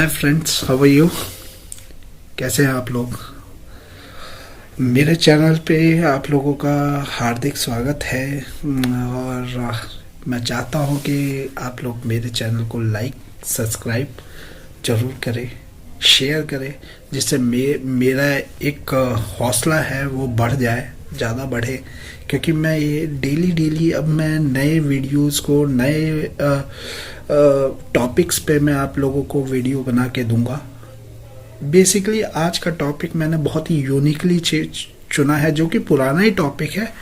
Hi friends, how are you. कैसे हैं आप लोग। मेरे चैनल पे आप लोगों का हार्दिक स्वागत है। और मैं चाहता हूं कि आप लोग मेरे चैनल को लाइक सब्सक्राइब ज़रूर करें, शेयर करें, जिससे मेरा एक हौसला है वो बढ़ जाए, ज़्यादा बढ़े। क्योंकि मैं ये डेली अब मैं नए वीडियोस को, नए टॉपिक्स पे मैं आप लोगों को वीडियो बना के दूंगा। बेसिकली आज का टॉपिक मैंने बहुत ही यूनिकली चुना है, जो कि पुराना ही टॉपिक है।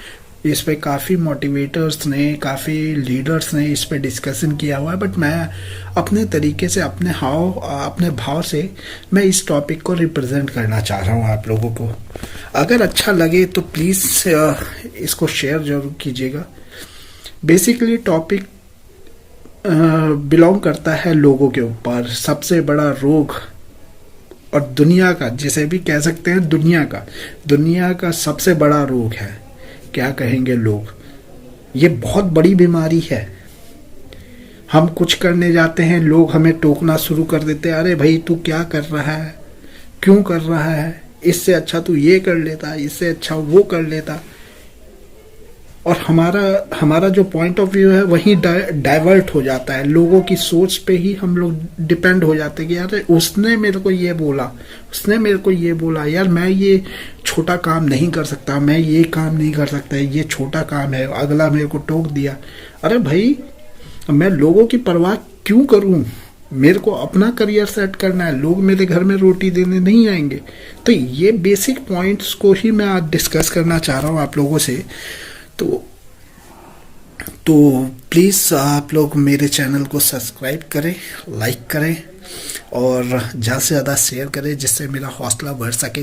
इस पे काफ़ी मोटिवेटर्स ने, काफ़ी लीडर्स ने इस पे डिस्कशन किया हुआ है, बट मैं अपने तरीके से, अपने भाव से मैं इस टॉपिक को रिप्रेजेंट करना चाह रहा हूँ आप लोगों को। अगर अच्छा लगे तो प्लीज़ इसको शेयर जरूर कीजिएगा। बेसिकली टॉपिक बिलोंग करता है लोगों के ऊपर। सबसे बड़ा रोग और दुनिया का, जिसे भी कह सकते हैं दुनिया का सबसे बड़ा रोग है, क्या कहेंगे लोग। ये बहुत बड़ी बीमारी है। हम कुछ करने जाते हैं, लोग हमें टोकना शुरू कर देते हैं। अरे भाई तू क्या कर रहा है, क्यों कर रहा है, इससे अच्छा तू ये कर लेता, इससे अच्छा वो कर लेता। और हमारा जो पॉइंट ऑफ व्यू है वहीं डाइवर्ट हो जाता है। लोगों की सोच पे ही हम लोग डिपेंड हो जाते हैं कि यार उसने मेरे को ये बोला, यार मैं ये छोटा काम नहीं कर सकता, मैं ये काम नहीं कर सकता, ये छोटा काम है, अगला मेरे को टोक दिया। अरे भाई मैं लोगों की परवाह क्यों करूं, मेरे को अपना करियर सेट करना है। लोग मेरे घर में रोटी देने नहीं आएंगे। तो ये बेसिक पॉइंट्स को ही मैं आज डिस्कस करना चाह रहा हूँ आप लोगों से। तो प्लीज़ आप लोग मेरे चैनल को सब्सक्राइब करें, लाइक करें और ज़्यादा से ज़्यादा शेयर करें, जिससे मेरा हौसला बढ़ सके।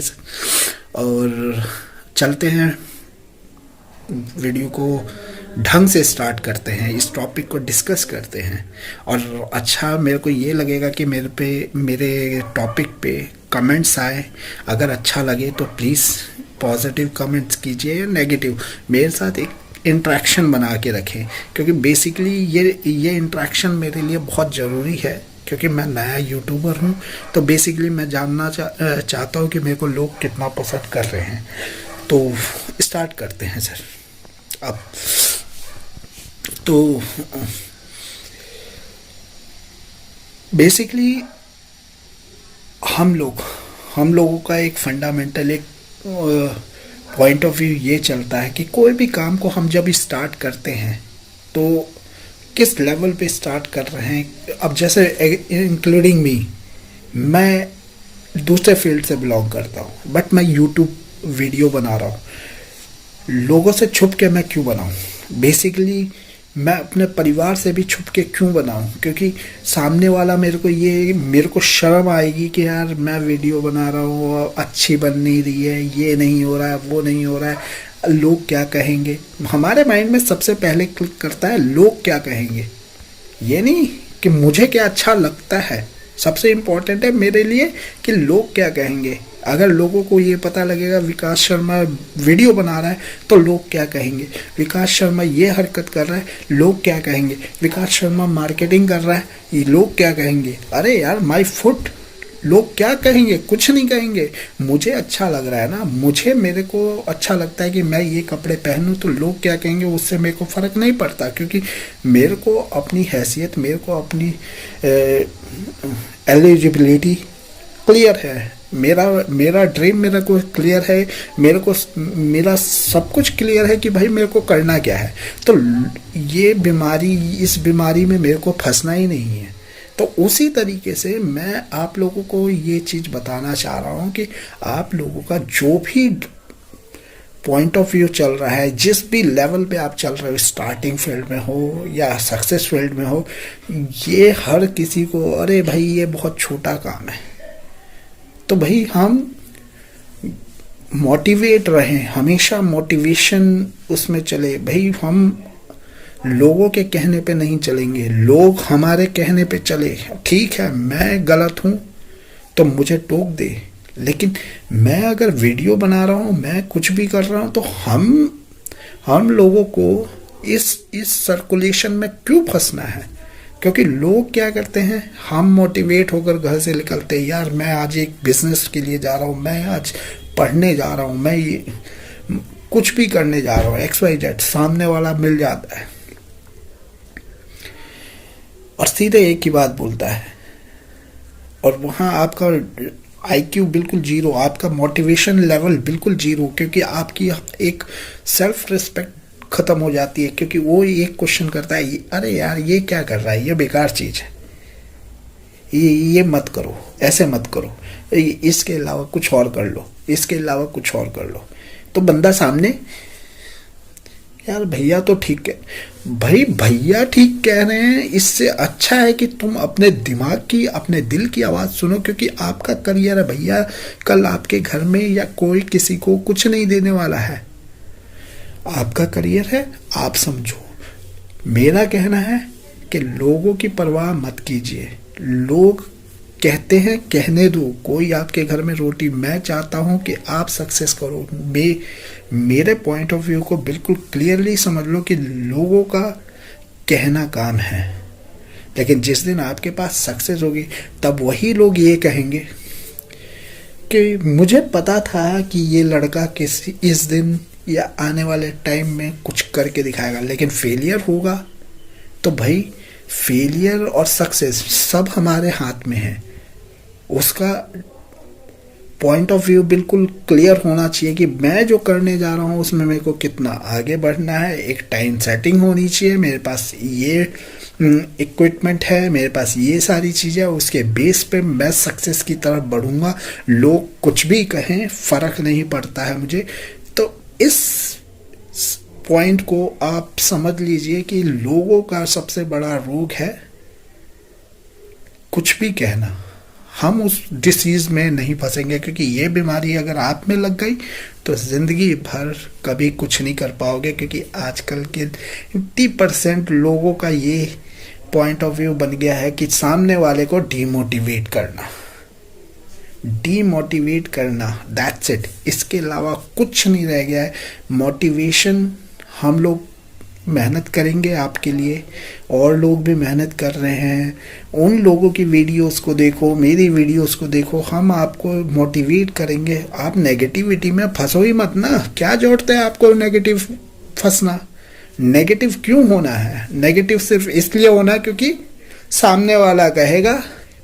और चलते हैं, वीडियो को ढंग से स्टार्ट करते हैं, इस टॉपिक को डिस्कस करते हैं। और अच्छा मेरे को ये लगेगा कि मेरे टॉपिक पे कमेंट्स आए। अगर अच्छा लगे तो प्लीज़ पॉजिटिव कमेंट्स कीजिए या नेगेटिव। मेरे साथ एक इंट्रैक्शन बना के रखें, क्योंकि बेसिकली ये इंट्रैक्शन मेरे लिए बहुत ज़रूरी है। क्योंकि मैं नया यूट्यूबर हूँ, तो बेसिकली मैं जानना चाहता हूँ कि मेरे को लोग कितना पसंद कर रहे हैं। तो स्टार्ट करते हैं सर। अब तो बेसिकली हम लोगों का एक फंडामेंटल एक पॉइंट ऑफ व्यू ये चलता है कि कोई भी काम को हम जब स्टार्ट करते हैं तो किस लेवल पे स्टार्ट कर रहे हैं। अब जैसे इंक्लूडिंग मैं दूसरे फील्ड से बिलोंग करता हूँ, बट मैं यूट्यूब वीडियो बना रहा हूँ। लोगों से छुप के मैं क्यों बनाऊँ, बेसिकली मैं अपने परिवार से भी छुप के क्यों बनाऊं। क्योंकि सामने वाला मेरे को शर्म आएगी कि यार मैं वीडियो बना रहा हूँ, अच्छी बन नहीं रही है, ये नहीं हो रहा है, वो नहीं हो रहा है, लोग क्या कहेंगे। हमारे माइंड में सबसे पहले क्लिक करता है लोग क्या कहेंगे, ये नहीं कि मुझे क्या अच्छा लगता है। सबसे इम्पोर्टेंट है मेरे लिए कि लोग क्या कहेंगे। अगर लोगों को ये पता लगेगा विकास शर्मा वीडियो बना रहा है तो लोग क्या कहेंगे, विकास शर्मा ये हरकत कर रहा है लोग क्या कहेंगे, विकास शर्मा मार्केटिंग कर रहा है ये लोग क्या कहेंगे। अरे यार माय फुट, लोग क्या कहेंगे, कुछ नहीं कहेंगे। मुझे अच्छा लग रहा है ना, मेरे को अच्छा लगता है कि मैं ये कपड़े पहनूं, तो लोग क्या कहेंगे उससे मेरे को फ़र्क नहीं पड़ता। क्योंकि मेरे को अपनी हैसियत, मेरे को अपनी एलिजिबिलिटी क्लियर है, मेरा ड्रीम मेरे को क्लियर है, मेरा सब कुछ क्लियर है कि भाई मेरे को करना क्या है। तो इस बीमारी में मेरे को फंसना ही नहीं है। तो उसी तरीके से मैं आप लोगों को ये चीज़ बताना चाह रहा हूँ कि आप लोगों का जो भी पॉइंट ऑफ व्यू चल रहा है, जिस भी लेवल पे आप चल रहे हो, स्टार्टिंग फील्ड में हो या सक्सेस फील्ड में हो, ये हर किसी को अरे भाई ये बहुत छोटा काम है। तो भाई हम मोटिवेट रहें, हमेशा मोटिवेशन उसमें चले। भाई हम लोगों के कहने पे नहीं चलेंगे, लोग हमारे कहने पे चले। ठीक है मैं गलत हूँ तो मुझे टोक दे, लेकिन मैं अगर वीडियो बना रहा हूँ, मैं कुछ भी कर रहा हूँ, तो हम लोगों को इस सर्कुलेशन में क्यों फंसना है। क्योंकि लोग क्या करते हैं, हम मोटिवेट होकर घर से निकलते हैं, यार मैं आज एक बिजनेस के लिए जा रहा हूँ, मैं आज पढ़ने जा रहा हूँ, मैं ये कुछ भी करने जा रहा हूँ, XYZ, सामने वाला मिल जाता है और सीधे एक ही बात बोलता है, और वहाँ आपका IQ बिल्कुल जीरो, आपका मोटिवेशन लेवल बिल्कुल जीरो, क्योंकि आपकी एक सेल्फ रिस्पेक्ट खत्म हो जाती है। क्योंकि वो एक क्वेश्चन करता है, अरे यार ये क्या कर रहा है, ये बेकार चीज है, ये मत करो, ऐसे मत करो, इसके अलावा कुछ और कर लो, इसके अलावा कुछ और कर लो। तो बंदा सामने, यार भैया तो ठीक है, भाई भैया ठीक कह रहे हैं, इससे अच्छा है कि तुम अपने दिमाग की, अपने दिल की आवाज़ सुनो, क्योंकि आपका करियर है भैया, कल आपके घर में या कोई किसी को कुछ नहीं देने वाला है, आपका करियर है, आप समझो। मेरा कहना है कि लोगों की परवाह मत कीजिए, लोग कहते हैं कहने दो, कोई आपके घर में रोटी, मैं चाहता हूं कि आप सक्सेस करो। मेरे पॉइंट ऑफ व्यू को बिल्कुल क्लियरली समझ लो कि लोगों का कहना काम है, लेकिन जिस दिन आपके पास सक्सेस होगी तब वही लोग ये कहेंगे कि मुझे पता था कि ये लड़का किसी इस दिन या आने वाले टाइम में कुछ करके दिखाएगा, लेकिन फेलियर होगा तो भाई फेलियर और सक्सेस सब हमारे हाथ में है। उसका पॉइंट ऑफ व्यू बिल्कुल क्लियर होना चाहिए कि मैं जो करने जा रहा हूँ उसमें मेरे को कितना आगे बढ़ना है, एक टाइम सेटिंग होनी चाहिए, मेरे पास ये इक्विपमेंट है, मेरे पास ये सारी चीज़ें, उसके बेस पे मैं सक्सेस की तरफ बढ़ूंगा। लोग कुछ भी कहें फ़र्क नहीं पड़ता है मुझे। तो इस पॉइंट को आप समझ लीजिए कि लोगों का सबसे बड़ा रोग है कुछ भी कहना। हम उस डिसीज़ में नहीं फंसेंगे, क्योंकि ये बीमारी अगर आप में लग गई तो ज़िंदगी भर कभी कुछ नहीं कर पाओगे, क्योंकि आजकल के 80% लोगों का ये पॉइंट ऑफ व्यू बन गया है कि सामने वाले को डीमोटिवेट करना, दैट्स इट। इसके अलावा कुछ नहीं रह गया है। मोटिवेशन हम लोग मेहनत करेंगे आपके लिए, और लोग भी मेहनत कर रहे हैं, उन लोगों की वीडियोस को देखो, मेरी वीडियोस को देखो, हम आपको मोटिवेट करेंगे। आप नेगेटिविटी में फंसो ही मत ना, क्या जरूरत है आपको नेगेटिव फंसना। नेगेटिव क्यों होना है? नेगेटिव सिर्फ इसलिए होना क्योंकि सामने वाला कहेगा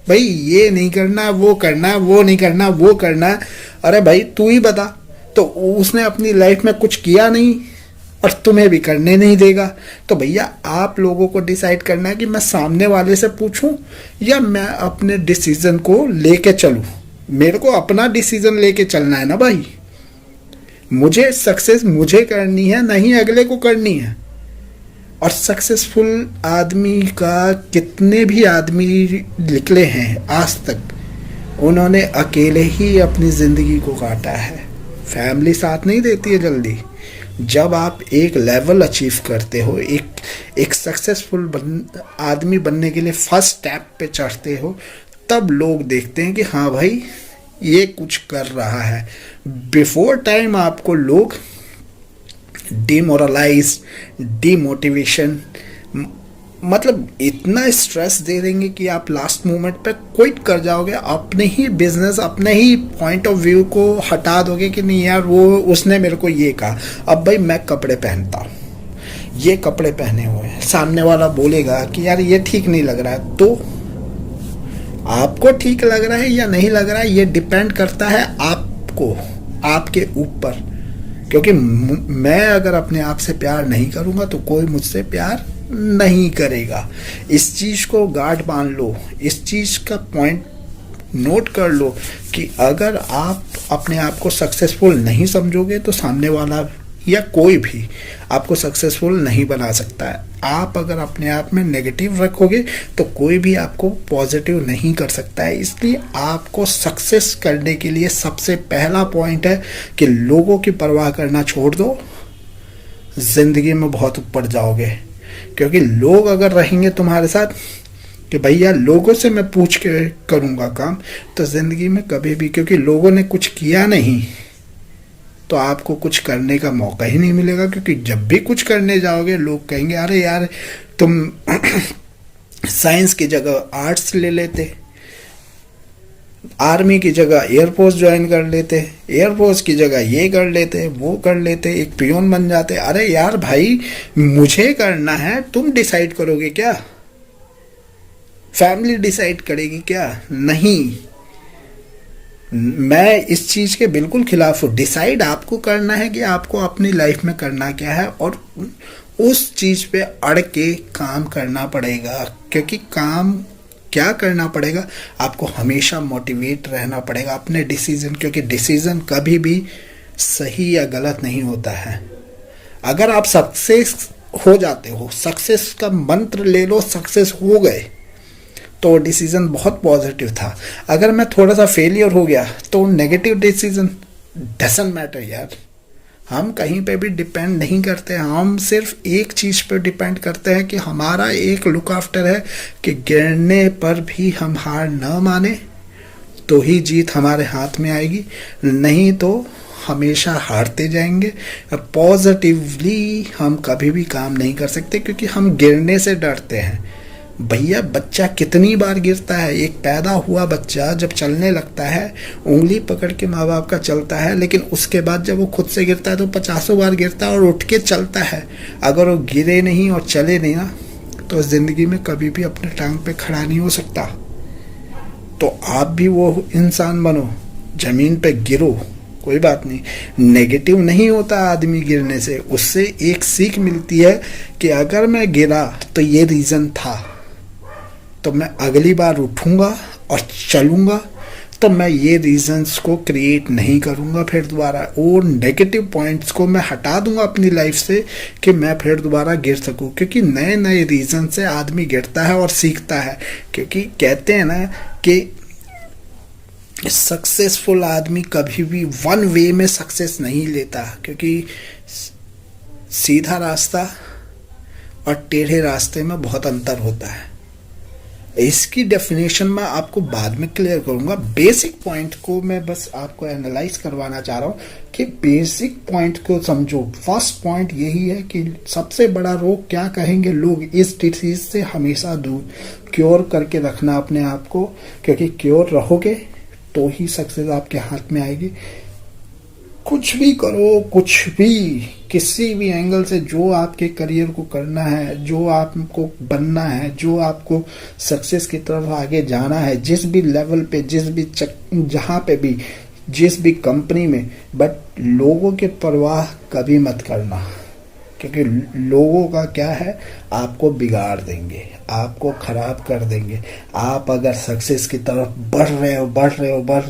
भाई ये नहीं करना, वो करना, वो नहीं करना, वो करना। अरे भाई तू ही बता, तो उसने अपनी लाइफ में कुछ किया नहीं और तुम्हें भी करने नहीं देगा। तो भैया आप लोगों को डिसाइड करना है कि मैं सामने वाले से पूछूं या मैं अपने डिसीजन को लेके चलूं। मेरे को अपना डिसीजन लेके चलना है ना भाई, मुझे सक्सेस मुझे करनी है, नहीं अगले को करनी है। और सक्सेसफुल आदमी का कितने भी आदमी निकले हैं आज तक, उन्होंने अकेले ही अपनी ज़िंदगी को काटा है। फैमिली साथ नहीं देती है जल्दी। जब आप एक लेवल अचीव करते हो, एक सक्सेसफुल आदमी बनने के लिए फर्स्ट स्टेप पे चढ़ते हो, तब लोग देखते हैं कि हाँ भाई ये कुछ कर रहा है। बिफोर टाइम आपको लोग डिमोरलाइज, डिमोटिवेशन, मतलब इतना स्ट्रेस दे देंगे कि आप लास्ट मोमेंट पे क्विट कर जाओगे, अपने ही बिजनेस, अपने ही पॉइंट ऑफ व्यू को हटा दोगे कि नहीं यार वो उसने मेरे को ये कहा, अब भाई मैं कपड़े पहनता हूँ, ये कपड़े पहने हुए हैं, सामने वाला बोलेगा कि यार ये ठीक नहीं लग रहा है। तो आपको ठीक लग रहा है या नहीं लग रहा है ये डिपेंड करता है आपको, आपके ऊपर। क्योंकि मैं अगर अपने आप से प्यार नहीं करूँगा तो कोई मुझसे प्यार नहीं करेगा। इस चीज़ को गार्ड बांध लो, इस चीज़ का पॉइंट नोट कर लो कि अगर आप अपने आप को सक्सेसफुल नहीं समझोगे तो सामने वाला या कोई भी आपको सक्सेसफुल नहीं बना सकता है। आप अगर अपने आप में नेगेटिव रखोगे तो कोई भी आपको पॉजिटिव नहीं कर सकता है। इसलिए आपको सक्सेस करने के लिए सबसे पहला पॉइंट है कि लोगों की परवाह करना छोड़ दो, ज़िंदगी में बहुत ऊपर जाओगे। क्योंकि लोग अगर रहेंगे तुम्हारे साथ कि भैया लोगों से मैं पूछ के करूँगा काम, तो ज़िंदगी में कभी भी, क्योंकि लोगों ने कुछ किया नहीं तो आपको कुछ करने का मौका ही नहीं मिलेगा। क्योंकि जब भी कुछ करने जाओगे लोग कहेंगे अरे यार तुम साइंस की जगह आर्ट्स ले लेते, आर्मी की जगह एयरफोर्स ज्वाइन कर लेते, एयरफोर्स की जगह ये कर लेते, वो कर लेते, एक पियोन बन जाते। अरे यार भाई, मुझे करना है, तुम डिसाइड करोगे क्या? फैमिली डिसाइड करेगी क्या? नहीं। मैं इस चीज के बिल्कुल खिलाफ हूँ। डिसाइड आपको करना है कि आपको अपनी लाइफ में करना क्या है, और उस चीज पे अड़ के काम करना पड़ेगा। क्योंकि काम क्या करना पड़ेगा, आपको हमेशा मोटिवेट रहना पड़ेगा अपने डिसीजन, क्योंकि डिसीजन कभी भी सही या गलत नहीं होता है। अगर आप सक्सेस हो जाते हो, सक्सेस का मंत्र ले लो, सक्सेस हो गए, तो डिसीजन बहुत पॉजिटिव था। अगर मैं थोड़ा सा फेलियर हो गया तो नेगेटिव डिसीजन डजंट मैटर यार। हम कहीं पे भी डिपेंड नहीं करते, हम सिर्फ एक चीज़ पर डिपेंड करते हैं कि हमारा एक लुक आफ्टर है कि गिरने पर भी हम हार न माने, तो ही जीत हमारे हाथ में आएगी, नहीं तो हमेशा हारते जाएंगे। पॉजिटिवली हम कभी भी काम नहीं कर सकते, क्योंकि हम गिरने से डरते हैं। भैया, बच्चा कितनी बार गिरता है? एक पैदा हुआ बच्चा जब चलने लगता है, उंगली पकड़ के माँ बाप का चलता है, लेकिन उसके बाद जब वो खुद से गिरता है तो 50 बार गिरता है और उठ के चलता है। अगर वो गिरे नहीं और चले नहीं ना, तो ज़िंदगी में कभी भी अपने टांग पे खड़ा नहीं हो सकता। तो आप भी वो इंसान बनो, ज़मीन पे गिरो, कोई बात नहीं। नेगेटिव नहीं होता आदमी गिरने से, उससे एक सीख मिलती है कि अगर मैं गिरा तो ये रीज़न था, तो मैं अगली बार उठूंगा और चलूंगा, तो मैं ये रीजंस को क्रिएट नहीं करूंगा फिर दोबारा, और नेगेटिव पॉइंट्स को मैं हटा दूंगा अपनी लाइफ से कि मैं फिर दोबारा गिर सकूं। क्योंकि नए नए रीजन से आदमी गिरता है और सीखता है। क्योंकि कहते हैं ना कि सक्सेसफुल आदमी कभी भी वन वे में सक्सेस नहीं लेता, क्योंकि सीधा रास्ता और टेढ़े रास्ते में बहुत अंतर होता है। इसकी डेफिनेशन मैं आपको बाद में क्लियर करूंगा। बेसिक पॉइंट को मैं बस आपको एनालाइज करवाना चाह रहा हूँ कि बेसिक पॉइंट को समझो। फर्स्ट पॉइंट यही है कि सबसे बड़ा रोग क्या कहेंगे लोग, इस डिसीज से हमेशा दूर, क्योर करके रखना अपने आप को, क्योंकि क्योर रहोगे तो ही सक्सेस आपके हाथ में आएगी। कुछ भी करो, कुछ भी, किसी भी एंगल से जो आपके करियर को करना है, जो आपको बनना है, जो आपको सक्सेस की तरफ आगे जाना है, जिस भी लेवल पे, जिस भी जहाँ पे भी, जिस भी कंपनी में, बट लोगों के परवाह कभी मत करना। क्योंकि लोगों का क्या है, आपको बिगाड़ देंगे, आपको खराब कर देंगे। आप अगर सक्सेस की तरफ बढ़ रहे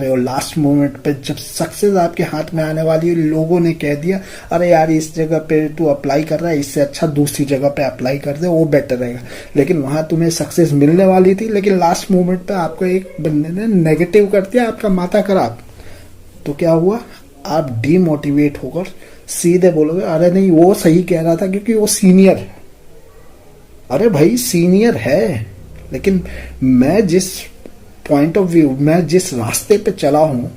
हो, लास्ट मोमेंट पे जब सक्सेस आपके हाथ में आने वाली है, लोगों ने कह दिया अरे यार इस जगह पे तू अप्लाई कर रहा है, इससे अच्छा दूसरी जगह पे अप्लाई कर दे, वो बेटर रहेगा। लेकिन वहां तुम्हें सक्सेस मिलने वाली थी, लेकिन लास्ट मोमेंट पे आपको एक बंदे ने नेगेटिव कर दिया, आपका माथा खराब। तो क्या हुआ, आप डीमोटिवेट होकर सीधे बोलोगे अरे नहीं वो सही कह रहा था क्योंकि वो सीनियर है। अरे भाई सीनियर है, लेकिन मैं जिस पॉइंट ऑफ व्यू, मैं जिस रास्ते पे चला हूं,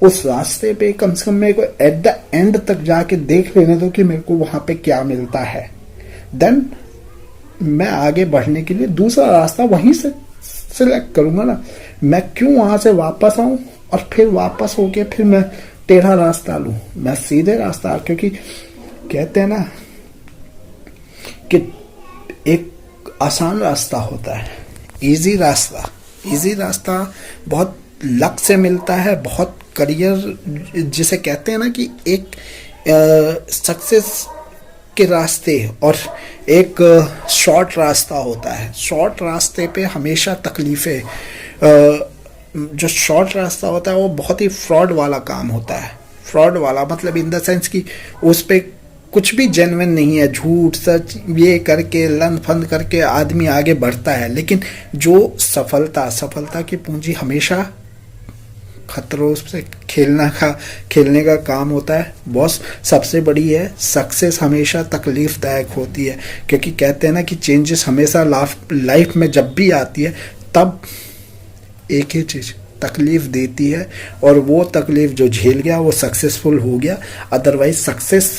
उस रास्ते पे कम से कम मेरे को एट द एंड तक जाके देख लेने दो कि मेरे को वहां पे क्या मिलता है। देन मैं आगे बढ़ने के लिए दूसरा रास्ता वहीं से सिलेक्ट करूंगा ना। मैं क्यों वहां से वापस आऊं और फिर वापस होके फिर मैं टेढ़ा रास्ता लूं, मैं सीधे रास्ता। क्योंकि कहते हैं ना कि एक आसान रास्ता होता है, इजी रास्ता। इजी रास्ता बहुत लक से मिलता है, बहुत करियर जिसे कहते हैं ना कि एक सक्सेस के रास्ते और एक शॉर्ट रास्ता होता है। शॉर्ट रास्ते पे हमेशा तकलीफें, जो शॉर्ट रास्ता होता है वो बहुत ही फ्रॉड वाला काम होता है। फ्रॉड वाला मतलब इन द सेंस कि उस पे कुछ भी जेन्युइन नहीं है, झूठ सच ये करके लन फन करके आदमी आगे बढ़ता है। लेकिन जो सफलता की पूंजी हमेशा खतरों से खेलने का काम होता है बॉस। सबसे बड़ी है सक्सेस हमेशा तकलीफदायक होती है, क्योंकि कहते हैं ना कि चेंजेस हमेशा लाइफ में जब भी आती है तब एक ही चीज तकलीफ देती है, और वो तकलीफ जो झेल गया वो सक्सेसफुल हो गया। अदरवाइज सक्सेस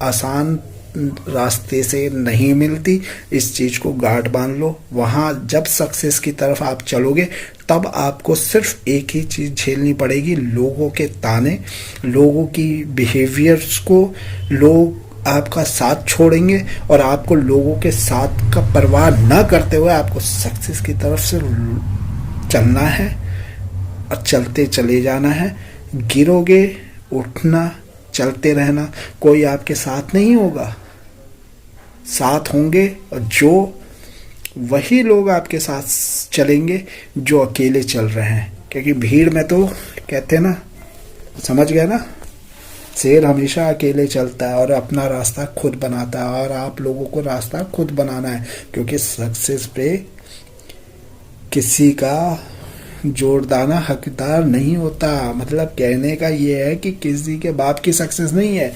आसान रास्ते से नहीं मिलती। इस चीज़ को गांठ बांध लो। वहाँ जब सक्सेस की तरफ आप चलोगे तब आपको सिर्फ एक ही चीज़ झेलनी पड़ेगी, लोगों के ताने, लोगों की बिहेवियर्स को। लोग आपका साथ छोड़ेंगे और आपको लोगों के साथ का परवाह न करते हुए आपको सक्सेस की तरफ से चलना है और चलते चले जाना है। गिरोगे, उठना, चलते रहना। कोई आपके साथ नहीं होगा, साथ होंगे और जो वही लोग आपके साथ चलेंगे जो अकेले चल रहे हैं। क्योंकि भीड़ में तो कहते हैं ना, समझ गया ना, शेर हमेशा अकेले चलता है और अपना रास्ता खुद बनाता है। और आप लोगों को रास्ता खुद बनाना है, क्योंकि सक्सेस पे किसी का जोरदाना हकदार नहीं होता। मतलब कहने का ये है कि किसी के बाप की सक्सेस नहीं है,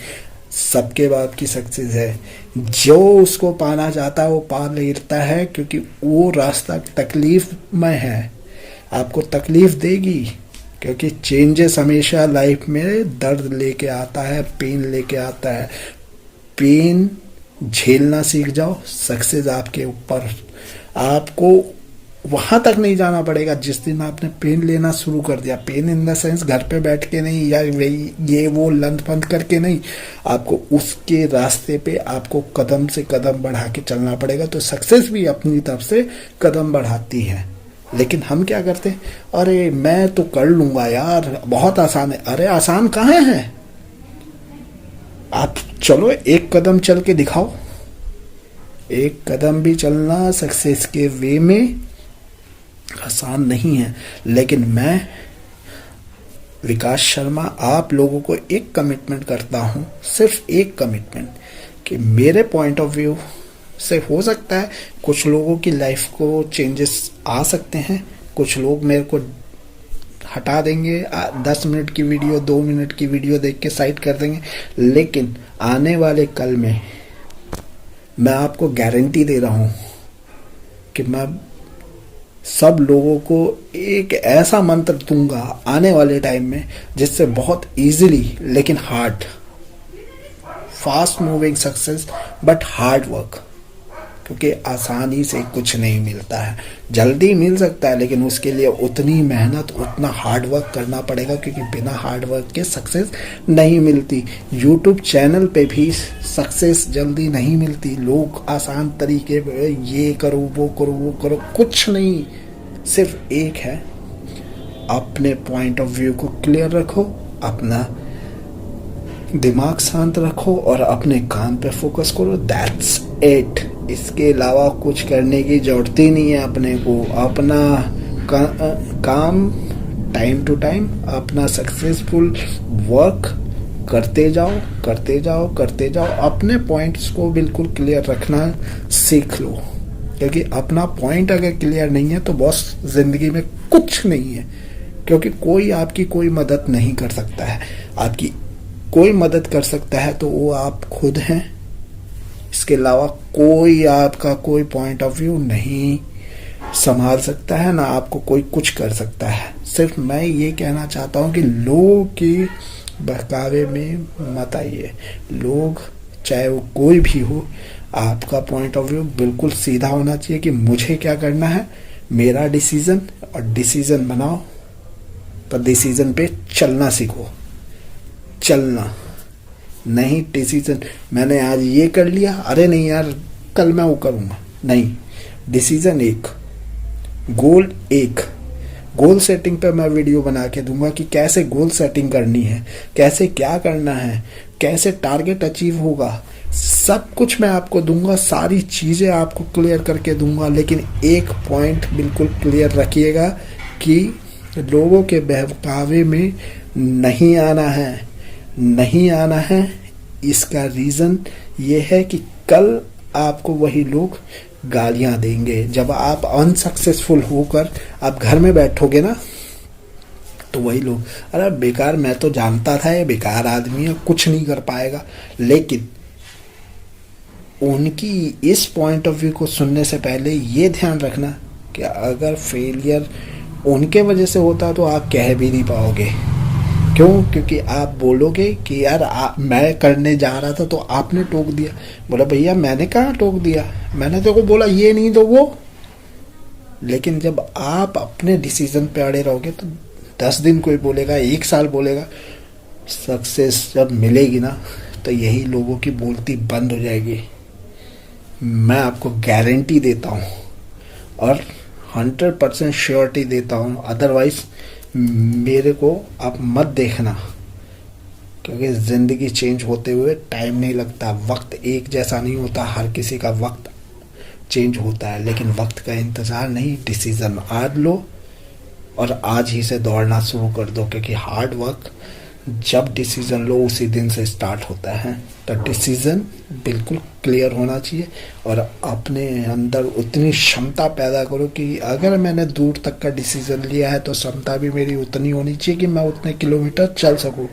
सबके बाप की सक्सेस है। जो उसको पाना चाहता है वो पा लेता है, क्योंकि वो रास्ता तकलीफ में है, आपको तकलीफ देगी। क्योंकि चेंजेस हमेशा लाइफ में दर्द लेके आता है, पेन लेके आता है। पेन झेलना सीख जाओ, सक्सेस आपके ऊपर। आपको वहां तक नहीं जाना पड़ेगा जिस दिन आपने पेन लेना शुरू कर दिया। पेन इन द सेंस घर पे बैठ के नहीं, या ये वो लंद फंद करके नहीं, आपको उसके रास्ते पे आपको कदम से कदम बढ़ा के चलना पड़ेगा। तो सक्सेस भी अपनी तरफ से कदम बढ़ाती है। लेकिन हम क्या करते हैं, अरे मैं तो कर लूंगा यार, बहुत आसान है। अरे आसान कहाँ है? आप चलो एक कदम चल के दिखाओ। एक कदम भी चलना सक्सेस के वे में आसान नहीं है। लेकिन मैं विकास शर्मा आप लोगों को एक कमिटमेंट करता हूं, सिर्फ एक कमिटमेंट, कि मेरे पॉइंट ऑफ व्यू से हो सकता है कुछ लोगों की लाइफ को चेंजेस आ सकते हैं। कुछ लोग मेरे को हटा देंगे, 10 मिनट की वीडियो, 2 मिनट की वीडियो देख के साइड कर देंगे। लेकिन आने वाले कल में मैं आपको गारंटी दे रहा हूं कि मैं सब लोगों को एक ऐसा मंत्र दूंगा आने वाले टाइम में, जिससे बहुत इजीली, लेकिन hard, fast moving success but hard work. क्योंकि आसानी से कुछ नहीं मिलता है, जल्दी मिल सकता है, लेकिन उसके लिए उतनी मेहनत, उतना हार्ड वर्क करना पड़ेगा। क्योंकि बिना हार्ड वर्क के सक्सेस नहीं मिलती। यूट्यूब चैनल पे भी सक्सेस जल्दी नहीं मिलती। लोग आसान तरीके पे ये करो, वो करो, वो करो, कुछ नहीं। सिर्फ एक है, अपने पॉइंट ऑफ व्यू को क्लियर रखो, अपना दिमाग शांत रखो और अपने काम पे फोकस करो। That's it. इसके अलावा कुछ करने की जरूरत ही नहीं है। अपने को अपना काम टाइम टू टाइम, अपना सक्सेसफुल वर्क करते जाओ, करते जाओ, करते जाओ। अपने पॉइंट्स को बिल्कुल क्लियर रखना सीख लो। क्योंकि अपना पॉइंट अगर क्लियर नहीं है तो बॉस जिंदगी में कुछ नहीं है। क्योंकि कोई आपकी कोई मदद नहीं कर सकता है। आपकी कोई मदद कर सकता है तो वो आप खुद हैं। इसके अलावा कोई आपका कोई पॉइंट ऑफ व्यू नहीं संभाल सकता है, ना आपको कोई कुछ कर सकता है। सिर्फ मैं ये कहना चाहता हूँ कि लोगों के बहकावे में मत आइए। लोग चाहे वो कोई भी हो, आपका पॉइंट ऑफ व्यू बिल्कुल सीधा होना चाहिए कि मुझे क्या करना है, मेरा डिसीजन, और डिसीजन बनाओ। पर डिसीजन पे चलना सीखो। चलना नहीं, डिसीजन मैंने आज ये कर लिया, अरे नहीं यार कल मैं वो करूँगा, नहीं। डिसीजन एक, गोल एक। गोल सेटिंग पे मैं वीडियो बना के दूंगा कि कैसे गोल सेटिंग करनी है, कैसे क्या करना है, कैसे टारगेट अचीव होगा, सब कुछ मैं आपको दूंगा। सारी चीज़ें आपको क्लियर करके दूंगा। लेकिन एक पॉइंट बिल्कुल क्लियर रखिएगा कि लोगों के बहकावे में नहीं आना है, नहीं आना है। इसका रीज़न ये है कि कल आपको वही लोग गालियां देंगे। जब आप अनसक्सेसफुल होकर आप घर में बैठोगे ना, तो वही लोग, अरे बेकार, मैं तो जानता था ये बेकार आदमी है, कुछ नहीं कर पाएगा। लेकिन उनकी इस पॉइंट ऑफ व्यू को सुनने से पहले ये ध्यान रखना कि अगर फेलियर उनके वजह से होता तो आप कह भी नहीं पाओगे। क्यों? क्योंकि आप बोलोगे कि यार मैं करने जा रहा था तो आपने टोक दिया। बोला भैया मैंने कहाँ टोक दिया, मैंने तो को बोला ये नहीं तो वो। लेकिन जब आप अपने डिसीजन पे अड़े रहोगे तो 10 दिन कोई बोलेगा, 1 साल बोलेगा, सक्सेस जब मिलेगी ना तो यही लोगों की बोलती बंद हो जाएगी। मैं आपको गारंटी देता हूँ और 100% श्योरिटी देता हूँ। अदरवाइज मेरे को आप मत देखना, क्योंकि ज़िंदगी चेंज होते हुए टाइम नहीं लगता। वक्त एक जैसा नहीं होता, हर किसी का वक्त चेंज होता है, लेकिन वक्त का इंतज़ार नहीं, डिसीज़न आज लो और आज ही से दौड़ना शुरू कर दो। क्योंकि हार्ड वर्क जब डिसीज़न लो उसी दिन से स्टार्ट होता है। तो डिसीज़न बिल्कुल क्लियर होना चाहिए और अपने अंदर उतनी क्षमता पैदा करो कि अगर मैंने दूर तक का डिसीज़न लिया है तो क्षमता भी मेरी उतनी होनी चाहिए कि मैं उतने किलोमीटर चल सकूं।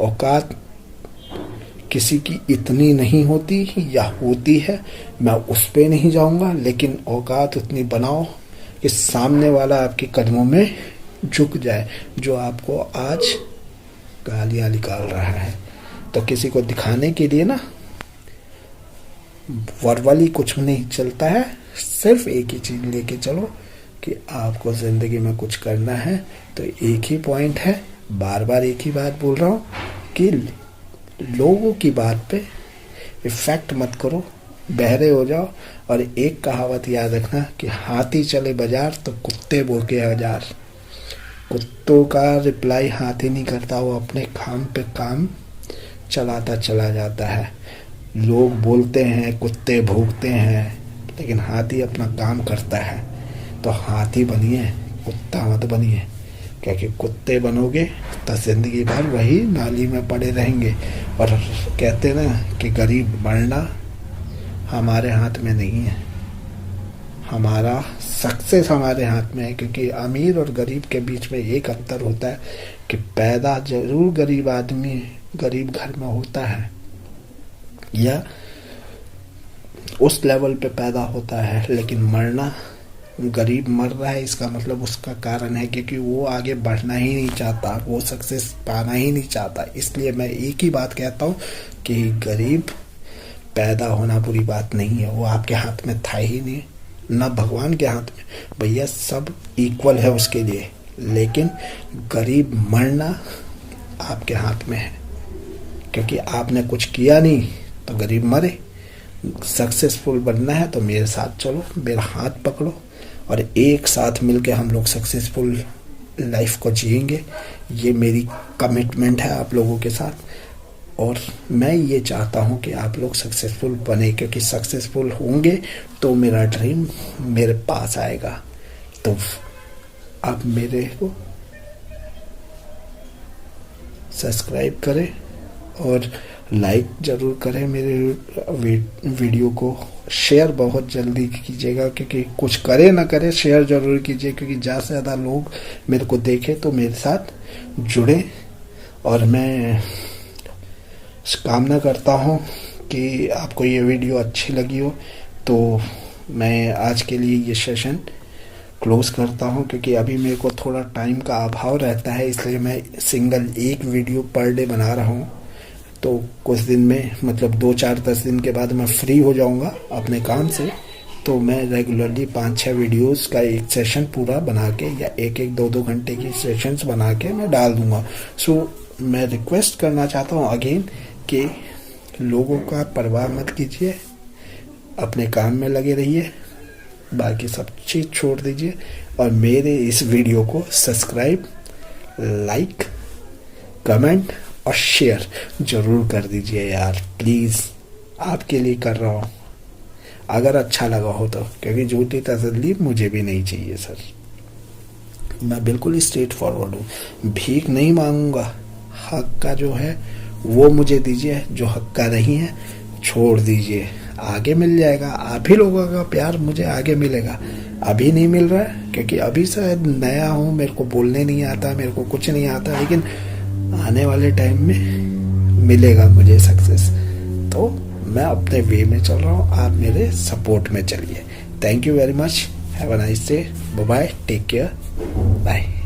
औकात किसी की इतनी नहीं होती या होती है, मैं उस पे नहीं जाऊंगा, लेकिन औकात उतनी बनाओ कि सामने वाला आपके कदमों में झुक जाए। जो आपको आज गालियाँ निकाल रहा है तो किसी को दिखाने के लिए ना वर्बली कुछ नहीं चलता है, सिर्फ एक ही चीज़ लेके चलो कि आपको ज़िंदगी में कुछ करना है। तो एक ही पॉइंट है, बार बार एक ही बात बोल रहा हूँ कि लोगों की बात पे इफ़ेक्ट मत करो, बहरे हो जाओ। और एक कहावत याद रखना कि हाथी चले बाजार तो कुत्ते भौंके हजार। कुत्तों का रिप्लाई हाथी नहीं करता, वो अपने काम पे काम चलाता चला जाता है। लोग बोलते हैं, कुत्ते भौंकते हैं, लेकिन हाथी अपना काम करता है। तो हाथी बनिए, कुत्ता मत बनिए, क्योंकि कुत्ते बनोगे तो जिंदगी भर वही नाली में पड़े रहेंगे। और कहते ना कि गरीब मरना हमारे हाथ में नहीं है, हमारा सक्सेस हमारे हाथ में है। क्योंकि अमीर और गरीब के बीच में एक अंतर होता है कि पैदा जरूर गरीब आदमी गरीब घर में होता है या उस लेवल पे पैदा होता है, लेकिन मरना, गरीब मर रहा है इसका मतलब उसका कारण है क्योंकि वो आगे बढ़ना ही नहीं चाहता, वो सक्सेस पाना ही नहीं चाहता। इसलिए मैं एक ही बात कहता हूँ कि गरीब पैदा होना बुरी बात नहीं है, वो आपके हाथ में था ही नहीं, ना भगवान के हाथ में। भैया सब इक्वल है उसके लिए, लेकिन गरीब मरना आपके हाथ में है, क्योंकि आपने कुछ किया नहीं तो गरीब मरे। सक्सेसफुल बनना है तो मेरे साथ चलो, मेरा हाथ पकड़ो और एक साथ मिलके हम लोग सक्सेसफुल लाइफ को जिएंगे। ये मेरी कमिटमेंट है आप लोगों के साथ, और मैं ये चाहता हूँ कि आप लोग सक्सेसफुल बने, क्योंकि सक्सेसफुल होंगे तो मेरा ड्रीम मेरे पास आएगा। तो आप मेरे को सब्सक्राइब करें और लाइक ज़रूर करें मेरे वीडियो को, शेयर बहुत जल्दी कीजिएगा, क्योंकि कुछ करे ना करे शेयर ज़रूर कीजिए, क्योंकि ज़्यादा से ज़्यादा लोग मेरे को देखें तो मेरे साथ जुड़े। और मैं कामना करता हूँ कि आपको ये वीडियो अच्छी लगी हो। तो मैं आज के लिए ये सेशन क्लोज़ करता हूँ, क्योंकि अभी मेरे को थोड़ा टाइम का अभाव रहता है, इसलिए मैं सिंगल एक वीडियो पर डे बना रहा हूँ। तो कुछ दिन में, मतलब 2-4-10 दिन के बाद मैं फ्री हो जाऊँगा अपने काम से, तो मैं रेगुलरली 5-6 वीडियोस का एक सेशन पूरा बना के या 1-1, 2-2 घंटे की सेशंस बना के मैं डाल दूँगा। सो मैं रिक्वेस्ट करना चाहता हूँ अगेन कि लोगों का परवाह मत कीजिए, अपने काम में लगे रहिए, बाकी सब चीज़ छोड़ दीजिए और मेरे इस वीडियो को सब्सक्राइब, लाइक, कमेंट और शेयर ज़रूर कर दीजिए यार, प्लीज़, आपके लिए कर रहा हूँ, अगर अच्छा लगा हो तो, क्योंकि झूठी तसल्ली मुझे भी नहीं चाहिए सर। मैं बिल्कुल स्ट्रेट फॉरवर्ड हूँ, भीख नहीं मांगूंगा, हक का जो है वो मुझे दीजिए, जो हक का नहीं है छोड़ दीजिए, आगे मिल जाएगा। आप ही लोगों का प्यार मुझे आगे मिलेगा, अभी नहीं मिल रहा है क्योंकि अभी शायद नया हूँ, मेरे को बोलने नहीं आता, मेरे को कुछ नहीं आता, लेकिन आने वाले टाइम में मिलेगा मुझे सक्सेस। तो मैं अपने वे में चल रहा हूँ, आप मेरे सपोर्ट में चलिए। Thank you very much, have a nice day, bye bye, take care, bye.